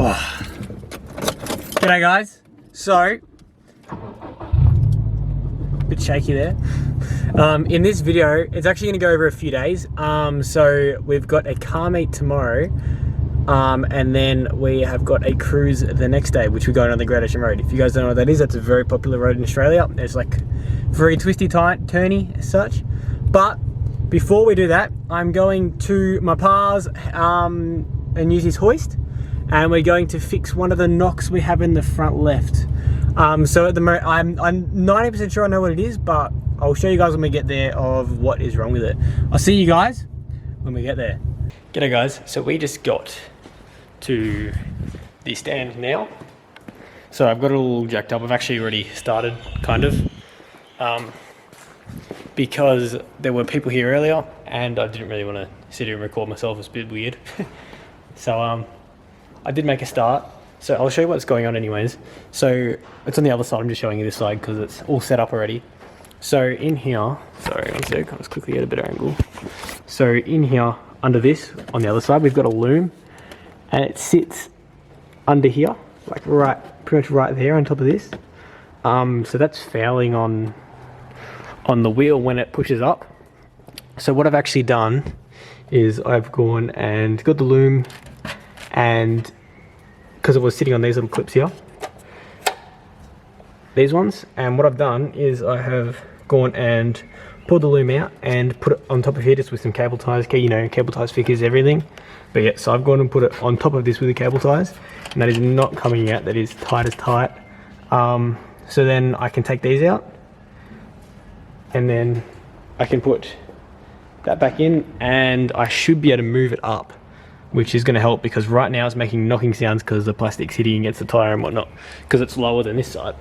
Oh. G'day guys. So, bit shaky there. In this video, it's actually going to go over a few days. So we've got a car meet tomorrow, and then we have got a cruise the next day, which we're going on the Great Ocean Road. If you guys don't know what that is, that's a very popular road in Australia. It's like very twisty, turny as such. But before we do that, I'm going to my pa's and use his hoist, and we're going to fix one of the knocks we have in the front left. So at the moment, I'm 90% sure I know what it is, but I'll show you guys when we get there of what is wrong with it. I'll see you guys when we get there. G'day guys, so we just got to the stand now. So I've got it all jacked up. I've actually already started, kind of. Because there were people here earlier and I didn't really want to sit here and record myself. It's a bit weird. So I did make a start. So I'll show you what's going on anyways. So it's on the other side. I'm just showing you this side because it's all set up already. So in here, sorry, one sec, I'll just quickly get a better angle. So in here, under this, on the other side, we've got a loom, and it sits under here, like pretty much right there on top of this. So that's fouling on the wheel when it pushes up. So what I've actually done is I've gone and got the loom, and because it was sitting on these little clips here, these ones, and what I've done is I have gone and pulled the loom out and put it on top of here just with some cable ties. You know, cable ties figures everything. But yeah, so I've gone and put it on top of this with the cable ties, and that is not coming out. That is tight as tight. So then I can take these out, and then I can put that back in, and I should be able to move it up, which is going to help, because right now it's making knocking sounds because the plastic's hitting against the tire and whatnot, because it's lower than this side.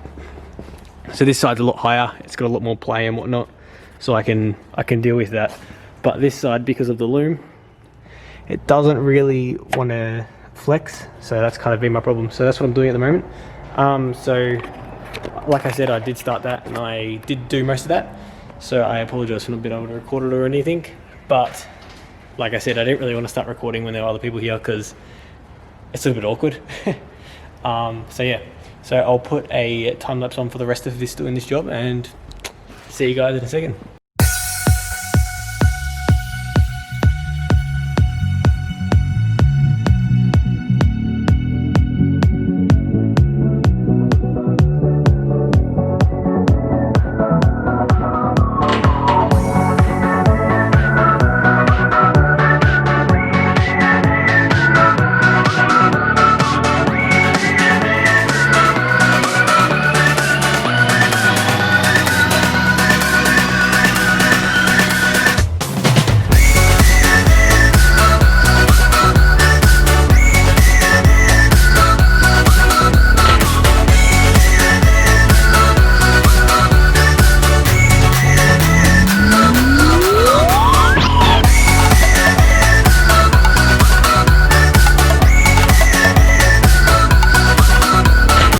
So this side's a lot higher, it's got a lot more play and whatnot, so I can deal with that. But this side, because of the loom, it doesn't really want to flex, so that's kind of been my problem. So that's what I'm doing at the moment. So like I said, I did start that and I did do most of that, so I apologize for not being able to record it or anything. But like I said, I didn't really want to start recording when there were other people here because it's a little bit awkward. So yeah, so I'll put a time lapse on for the rest of this doing this job, and see you guys in a second.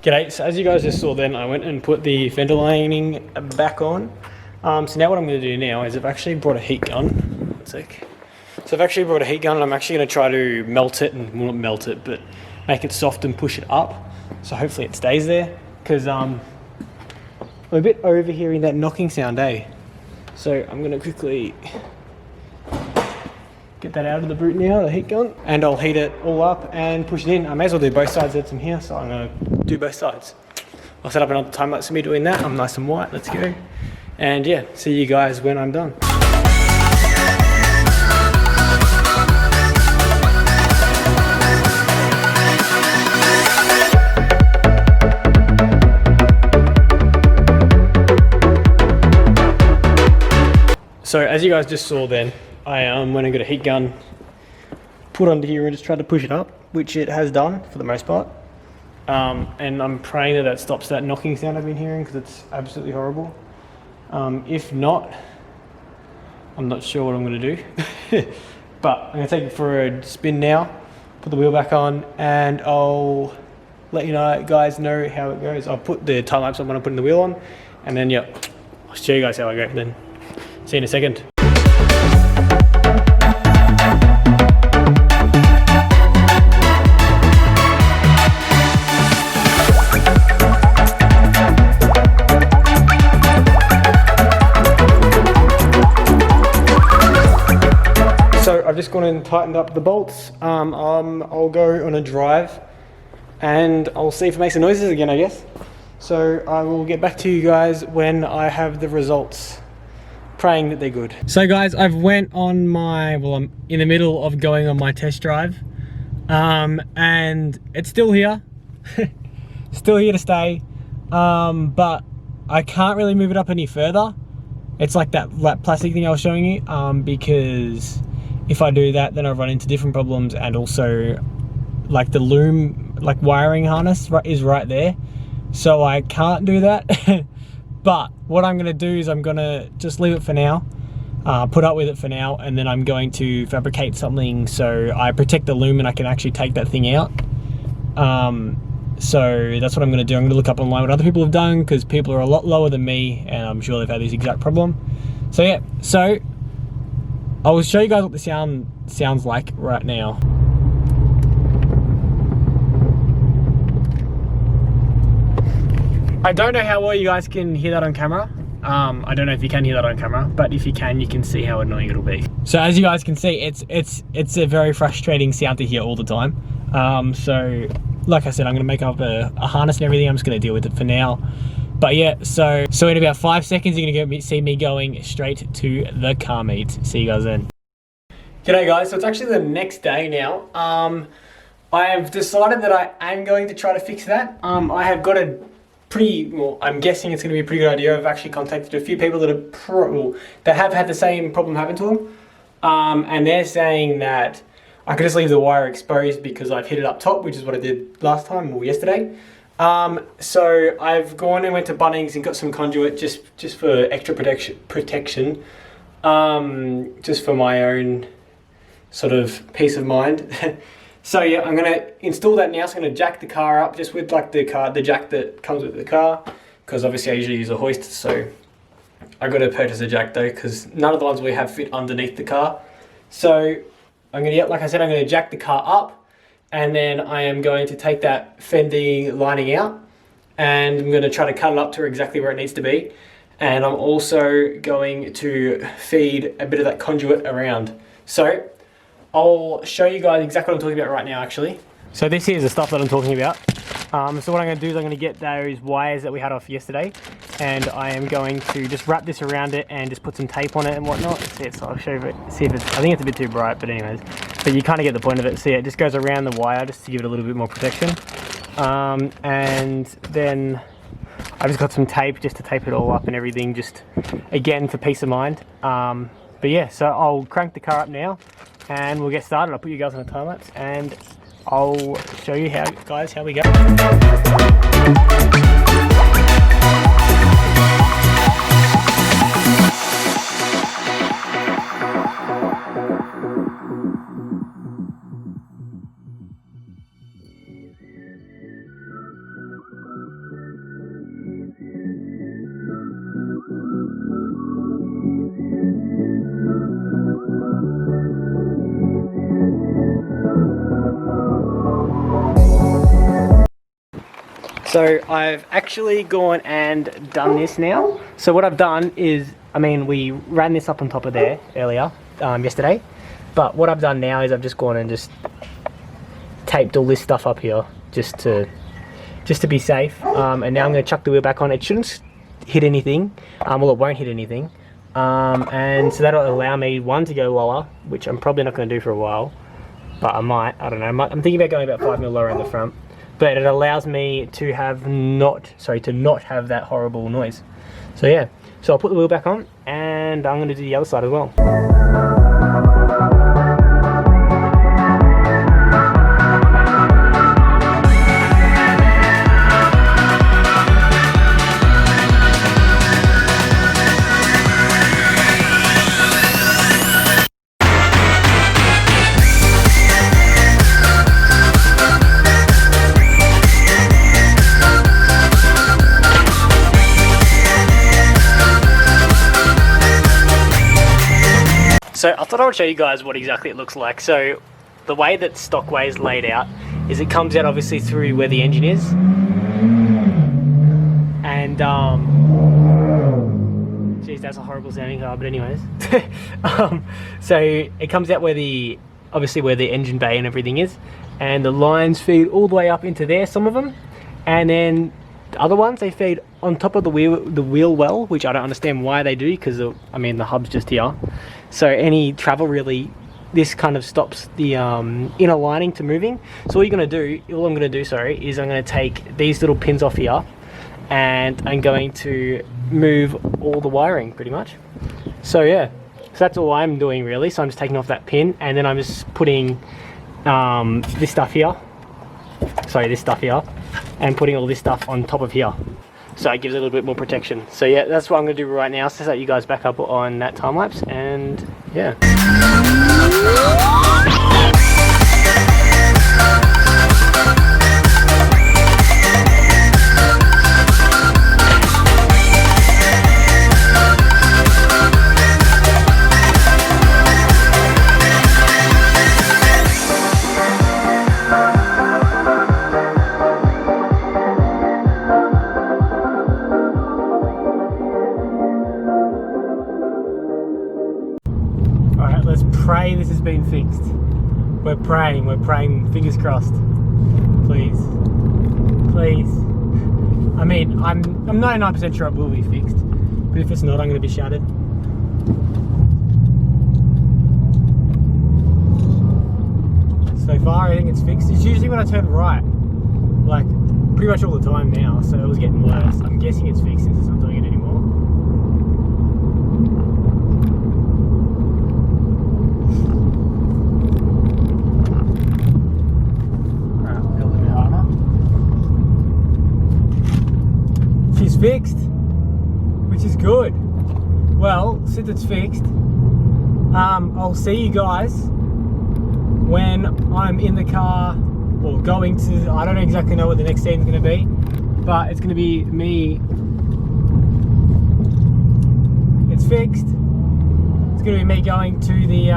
G'day, so as you guys just saw then, I went and put the fender lining back on. So now what I'm going to do now is I've actually brought a heat gun. One sec. So I've actually brought a heat gun, and I'm actually going to try to melt it, and well, not melt it, but make it soft and push it up. So hopefully it stays there, because I'm a bit overhearing that knocking sound, eh? So I'm going to quickly get that out of the boot now, the heat gun, and I'll heat it all up and push it in. I may as well do both sides, that's in here, so I'm going to do both sides. I'll set up another time lapse of me doing that. I'm nice and white, let's go. And yeah, see you guys when I'm done. So as you guys just saw then, I went and got a heat gun, put under here and just tried to push it up, which it has done for the most part. And I'm praying that that stops that knocking sound I've been hearing, because it's absolutely horrible. If not, I'm not sure what I'm going to do. But I'm going to take it for a spin now, put the wheel back on, and I'll let you guys know how it goes. I'll put the time lapse on when I put the wheel on, and then yeah, I'll show you guys how I go then. See you in a second. I've just gone and tightened up the bolts. I'll go on a drive and I'll see if it makes the noises again, I guess. So I will get back to you guys when I have the results. Praying that they're good. So guys, I've went on my, well, I'm in the middle of going on my test drive. And it's still here. Still here to stay. But I can't really move it up any further. It's like that plastic thing I was showing you, because if I do that, then I run into different problems, and also like the loom, like wiring harness is right there. So I can't do that. But what I'm gonna do is I'm gonna just leave it for now, put up with it for now, and then I'm going to fabricate something so I protect the loom and I can actually take that thing out. So that's what I'm gonna do. I'm gonna look up online what other people have done, because people are a lot lower than me and I'm sure they've had this exact problem. So yeah, so I will show you guys what the sounds like right now. I don't know how well you guys can hear that on camera. I don't know if you can hear that on camera, but if you can see how annoying it'll be. So as you guys can see, it's a very frustrating sound to hear all the time. So like I said, I'm gonna make up a harness and everything. I'm just gonna deal with it for now. But yeah, so in about 5 seconds, you're gonna see me going straight to the car meet. See you guys then. G'day guys, so it's actually the next day now. I have decided that I am going to try to fix that. I have got a well, I'm guessing it's going to be a pretty good idea. I've actually contacted a few people that have had the same problem happen to them, and they're saying that I could just leave the wire exposed because I've hit it up top, which is what I did last time or yesterday. So I've gone and went to Bunnings and got some conduit just for extra protection, just for my own sort of peace of mind. So yeah, I'm gonna install that now. So I'm gonna jack the car up just with like the jack that comes with the car, because obviously I usually use a hoist. So I got to purchase a jack though, because none of the ones we have fit underneath the car. So I'm gonna, like I said, I'm gonna jack the car up, and then I am going to take that fending lining out, and I'm gonna try to cut it up to exactly where it needs to be. And I'm also going to feed a bit of that conduit around. So I'll show you guys exactly what I'm talking about right now, actually. So this here is the stuff that I'm talking about. So what I'm going to do is I'm going to get those wires that we had off yesterday, and I am going to just wrap this around it and just put some tape on it and whatnot. See it, so I'll show you, see if it's, I think it's a bit too bright, but anyways. But you kind of get the point of it. See, it just goes around the wire just to give it a little bit more protection. And then I just got some tape just to tape it all up and everything, just again for peace of mind. But yeah, so I'll crank the car up now and we'll get started. I'll put you guys on a time lapse and I'll show you how we go. So I've actually gone and done this now. So what I've done is, I mean, we ran this up on top of there earlier, yesterday. But what I've done now is I've just gone and just taped all this stuff up here, just to be safe. And now I'm going to chuck the wheel back on. It shouldn't hit anything. Well, it won't hit anything. And so that'll allow me, one, to go lower, which I'm probably not going to do for a while. But I might, I don't know. I'm thinking about going about 5 mil lower in the front. But it allows me to have not have that horrible noise. So yeah, so I'll put the wheel back on and I'm going to do the other side as well. So I thought I would show you guys what exactly it looks like. So the way that Stockway is laid out is it comes out obviously through where the engine is. And, geez, Jeez, that's a horrible sounding car, but anyways. So it comes out where the, obviously where the engine bay and everything is, and the lines feed all the way up into there, some of them, and then the other ones, they feed on top of the wheel well, which I don't understand why they do, because I mean the hub's just here. So any travel really, this kind of stops the inner lining to moving. So all I'm going to do, sorry, is I'm going to take these little pins off here, and I'm going to move all the wiring pretty much. So yeah, so that's all I'm doing really. So I'm just taking off that pin, and then I'm just putting this stuff here, and putting all this stuff on top of here, so it gives it a little bit more protection. So yeah, that's what I'm going to do right now, so set you guys back up on that time lapse, and yeah. Let's pray this has been fixed. We're praying, fingers crossed. Please. I mean, I'm 99% sure it will be fixed, but if it's not, I'm going to be shattered. So far, I think it's fixed. It's usually when I turn right, like pretty much all the time now, so it was getting worse. I'm guessing it's fixed since it's not doing it anymore. Fixed, which is good. Well, since it's fixed, I'll see you guys when I'm in the car, or going to, I don't exactly know what the next scene's going to be, but it's going to be me. It's fixed. It's going to be me going to the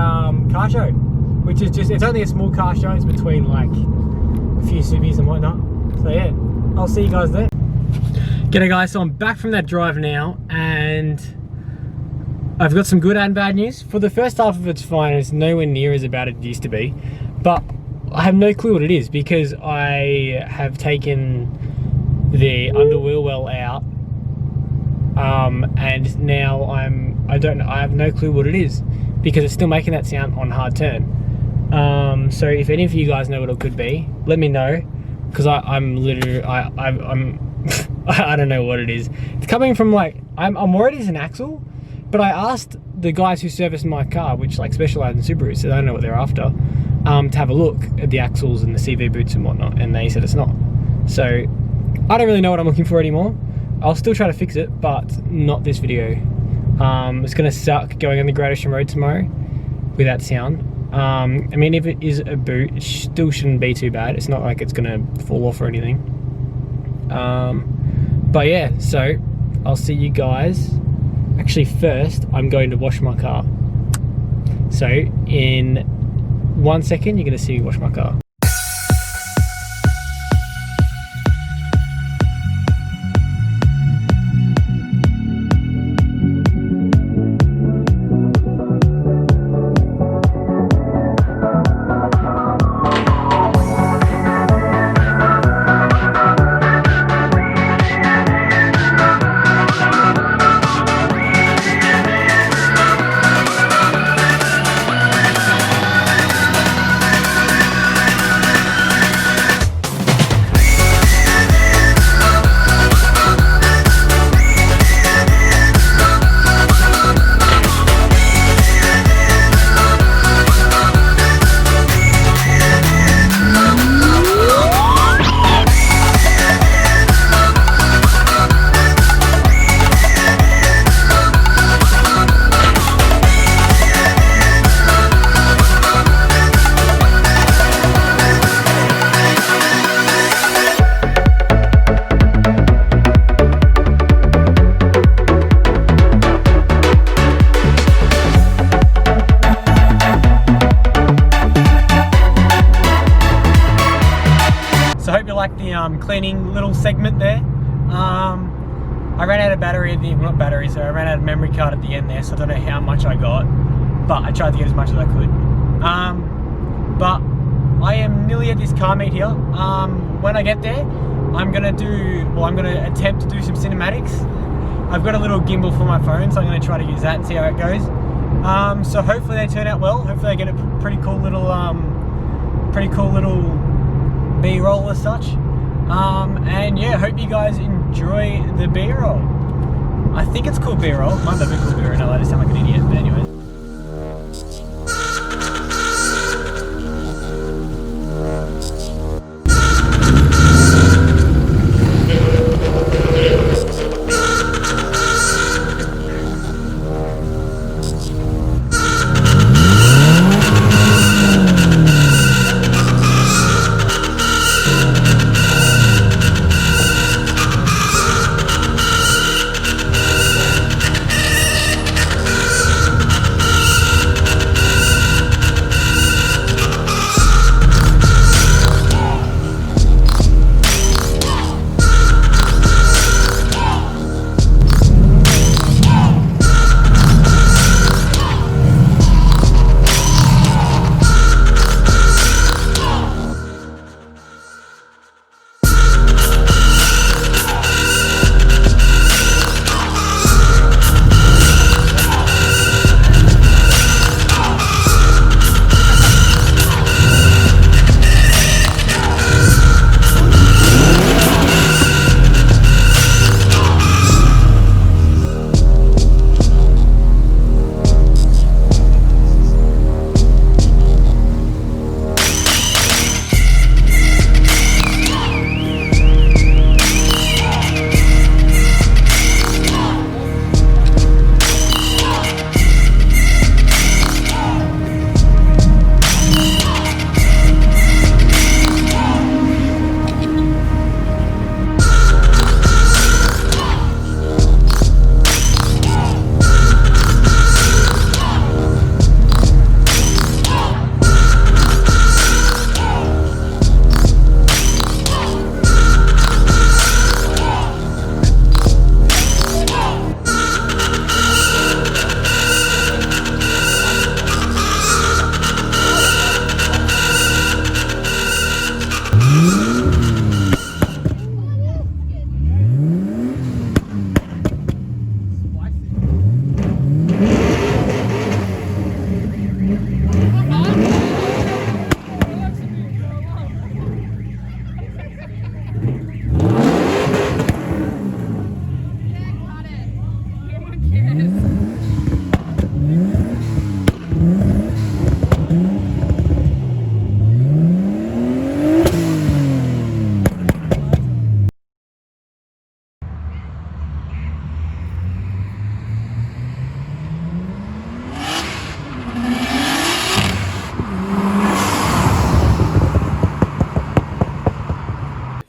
car show, which is just, it's only a small car show. It's between like a few Subis and whatnot. So yeah, I'll see you guys there. G'day guys, so I'm back from that drive now, and I've got some good and bad news. For the first half of it's fine, it's nowhere near as bad as it used to be, but I have no clue what it is, because I have taken the underwheel well out, and now I have no clue what it is, because it's still making that sound on hard turn. So if any of you guys know what it could be, let me know, because I'm literally, I don't know what it is. It's coming from like, I'm worried it's an axle, but I asked the guys who serviced my car, which like specialize in Subaru, so they don't know what they're after, to have a look at the axles and the CV boots and whatnot, and they said it's not. So I don't really know what I'm looking for anymore. I'll still try to fix it, but not this video. It's gonna suck going on the Great Ocean Road tomorrow with that sound. I mean, if it is a boot, it still shouldn't be too bad. It's not like it's gonna fall off or anything. But yeah, so I'll see you guys. Actually, first I'm going to wash my car. So in 1 second, you're going to see me wash my car. cleaning little segment there. I ran out of battery at the, well, not battery, so I ran out of memory card at the end there, so I don't know how much I got, but I tried to get as much as I could. But I am nearly at this car meet here. When I get there, I'm gonna attempt to do some cinematics. I've got a little gimbal for my phone, so I'm gonna try to use that and see how it goes. So hopefully they turn out well. Hopefully I get a pretty cool little B-roll as such. And yeah, hope you guys enjoy the B-roll. I think it's called B-roll. Might not be called B-roll. No, I just sound like an idiot. But anyway.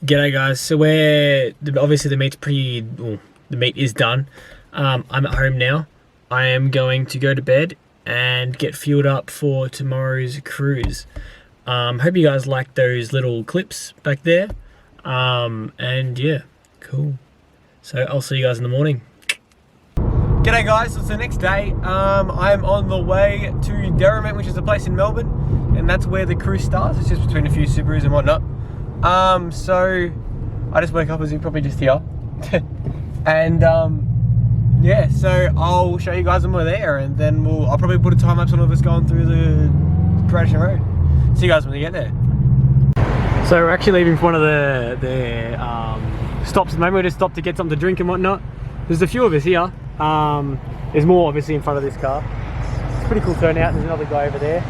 G'day guys, so obviously the meat's the meat is done. I'm at home now. I am going to go to bed and get fueled up for tomorrow's cruise. Hope you guys like those little clips back there. And yeah, cool. So I'll see you guys in the morning. G'day guys, so it's the next day. I'm on the way to Derrimut, which is a place in Melbourne, and that's where the cruise starts. It's just between a few Subarus and whatnot. So I just woke up, as you probably just hear. And yeah, so I'll show you guys when we're there, and then I'll probably put a time lapse on all of us going through the Gradiston Road. See you guys when we get there. So we're actually leaving for one of the stops at the moment. We just stopped to get something to drink and whatnot. There's a few of us here. There's more obviously in front of this car. It's a pretty cool turnout. There's another guy over there.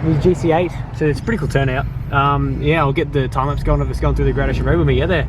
He's GC8, so it's a pretty cool turnout. Yeah, I'll get the time lapse going of us going through the Gradiston Road when we get there.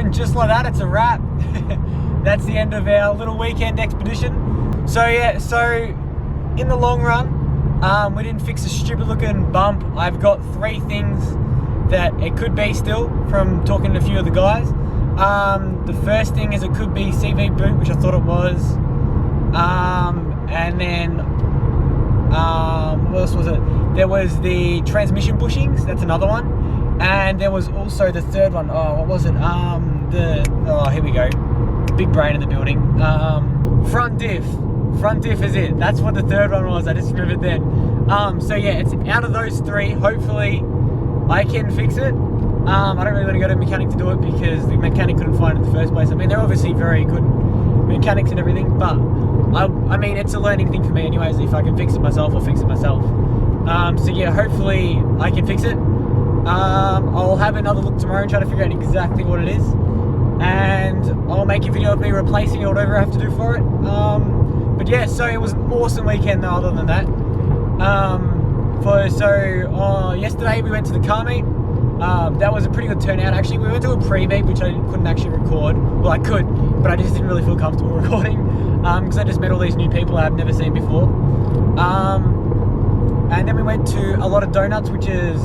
And just like that, it's a wrap. That's the end of our little weekend expedition. So yeah, so in the long run, we didn't fix a stupid looking bump. I've got 3 things that it could be still from talking to a few of the guys. The first thing is it could be CV boot, which I thought it was. And then, what else was it? There was the transmission bushings, that's another one. And there was also the third one, what was it? Here we go. Big brain in the building. Front diff. Front diff is it. That's what the third one was, I just remembered then. So yeah, it's out of those 3. Hopefully I can fix it. I don't really want to go to a mechanic to do it because the mechanic couldn't find it in the first place. I mean, they're obviously very good mechanics and everything, but I mean, it's a learning thing for me anyways. If I can fix it myself, I'll fix it myself. So yeah, hopefully I can fix it. I'll have another look tomorrow and try to figure out exactly what it is. And I'll make a video of me replacing it or whatever I have to do for it. But yeah, so it was an awesome weekend though, other than that. Yesterday we went to the car meet. That was a pretty good turnout actually. We went to a pre-meet which I couldn't actually record. Well, I could, but I just didn't really feel comfortable recording because I just met all these new people I've never seen before. And then we went to a lot of donuts, which is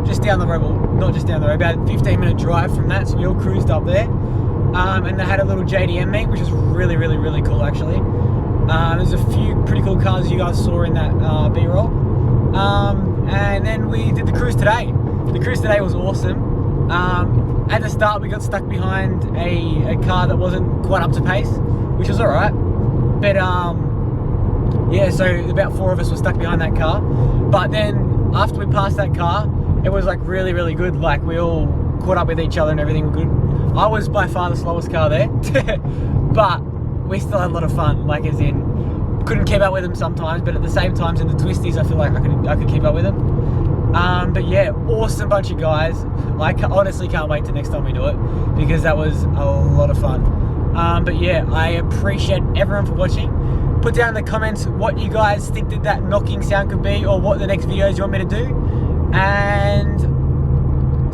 just down the road, well, not just down the road, about a 15-minute drive from that, so we all cruised up there. And they had a little JDM meet, which is really, really, really cool actually. There's a few pretty cool cars you guys saw in that B-roll. And then we did the cruise today. The cruise today was awesome. At the start we got stuck behind a car that wasn't quite up to pace, which was alright. But yeah, so about 4 of us were stuck behind that car. But then after we passed that car, it was like really, really good. Like we all caught up with each other and everything was good. I was by far the slowest car there, but we still had a lot of fun. Like as in, couldn't keep up with them sometimes, but at the same times in the twisties, I feel like I could keep up with them. But yeah, awesome bunch of guys. I honestly can't wait till next time we do it because that was a lot of fun. But yeah, I appreciate everyone for watching. Put down in the comments what you guys think that knocking sound could be, or what the next videos you want me to do. And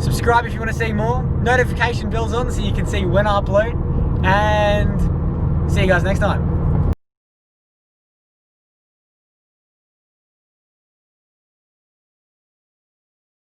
subscribe if you want to see more. Notification bells on so you can see when I upload. And see you guys next time.